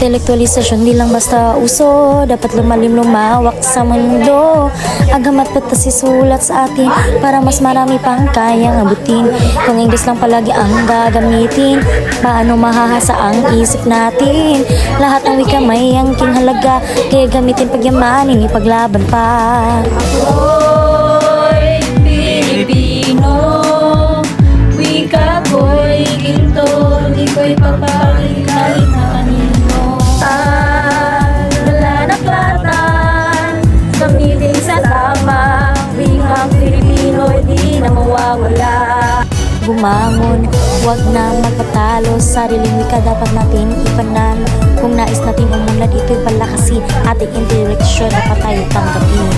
Intelektualisasyon di lang basta uso, dapat lumalim lumawak sa mundo. Agamat batas isulat sa atin para mas marami pang kayang abutin. Kung English lang palagi ang gagamitin, paano mahahasa ang isip natin? Lahat ng wika may angking halaga, kaya gamitin pagyamanin, ipaglaban pa. Ako'y Pilipino, wika ko'y ginto, di ko'y papakit kahit na kanino. Lalanaklatan, gamitin sa tama, wikang Pilipino di na mawawala. Bumangon, huwag na magpatalo, sariling wika dapat natin ipanalo. Kung nais natin umunlad, ito'y palakasin, ating interaksyon dapat tayo tanggapin.